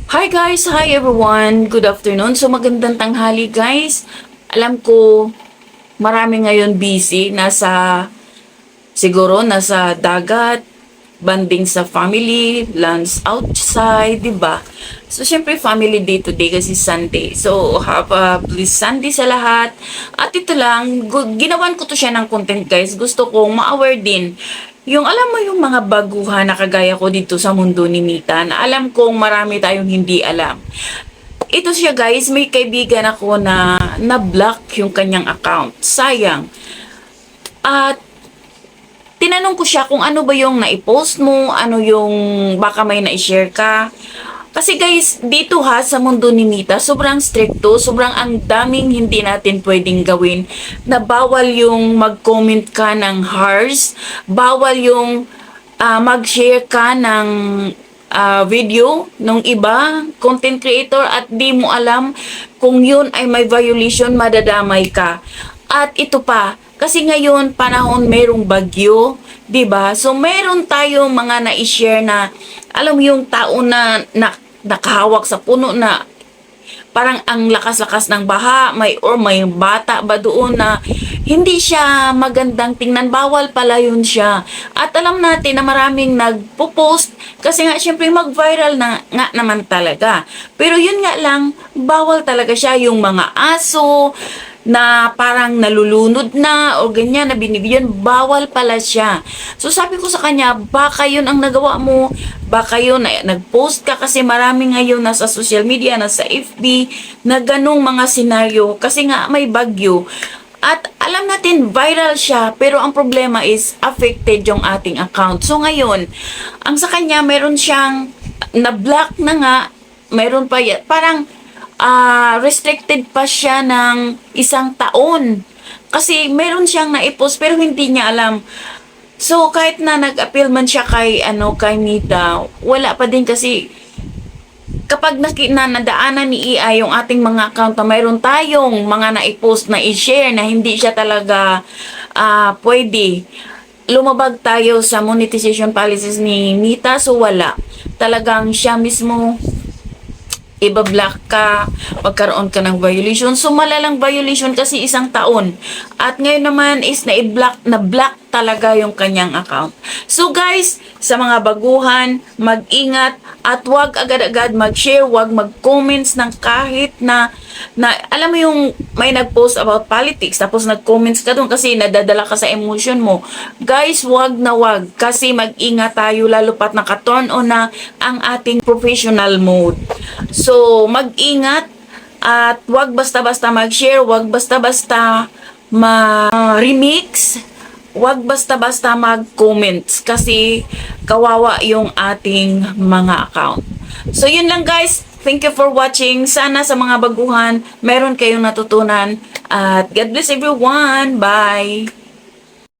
Hi guys! Hi everyone! Good afternoon. So magandang tanghali guys. Alam ko marami ngayon busy. Nasa dagat, banding sa family, lunch outside, di ba? So syempre family day today kasi Sunday. So have a blessed Sunday sa lahat. At ito lang, ginawan ko to siya ng content guys. Gusto kong ma-aware din yung alam mo yung mga baguhan na kagaya ko dito sa mundo ni Mita na alam kong marami tayong hindi alam. Ito siya guys, may kaibigan ako na na-block yung kanyang account. Sayang. At tinanong ko siya kung ano ba yung na-post mo, ano yung baka may na-share ka. Kasi guys, dito ha, sa mundo ni Mita, sobrang stricto, sobrang ang daming hindi natin pwedeng gawin, na bawal yung mag-comment ka ng harsh, bawal yung mag-share ka ng video ng iba, content creator, at di mo alam kung yun ay may violation, madadamay ka. At ito pa, kasi ngayon panahon merong bagyo, 'di ba? So meron tayong mga na-share na alam mo yung tao na nakahawak sa puno na parang ang lakas-lakas ng baha, may bata ba doon na hindi siya magandang tingnan, bawal pala yun siya. At alam natin na maraming nagpo-post kasi nga syempre mag-viral na nga naman talaga. Pero yun nga lang, bawal talaga siya yung mga aso na parang nalulunod na o ganyan na binibigyan, bawal pala siya. So sabi ko sa kanya, baka yun ang nagawa mo, baka yun nag-post ka kasi marami ngayon nasa social media, nasa FB, na ganong mga senaryo kasi nga may bagyo. At alam natin, viral siya, pero ang problema is affected yung ating account. So ngayon, ang sa kanya, meron siyang na-block na nga, meron pa parang restricted pa siya ng 1 taon. Kasi meron siyang na-post pero hindi niya alam. So kahit na nag-appeal man siya kay Mita, wala pa din kasi kapag nadaanan ni AI yung ating mga account na mayroon tayong mga na-post na i-share na hindi siya talaga pwede, lumabag tayo sa monetization policies ni Mita, so wala. Talagang siya mismo ibablock ka, magkaroon ka ng violation. So, malalang violation kasi 1 taon. At ngayon naman is na-block talaga yung kanyang account. So, guys, sa mga baguhan, mag-ingat at wag agad-agad mag-share, wag mag-comments ng kahit na alam mo yung may nag-post about politics, tapos nag-comments ka doon kasi nadadala ka sa emotion mo. Guys, wag na wag kasi mag-ingat tayo lalo pat naka-turn on na ang ating professional mode. So, mag-ingat at wag basta-basta mag-share, wag basta-basta ma-remix, wag basta-basta mag-comments kasi kawawa yung ating mga account. So, yun lang guys. Thank you for watching. Sana sa mga baguhan, meron kayong natutunan. At God bless everyone. Bye!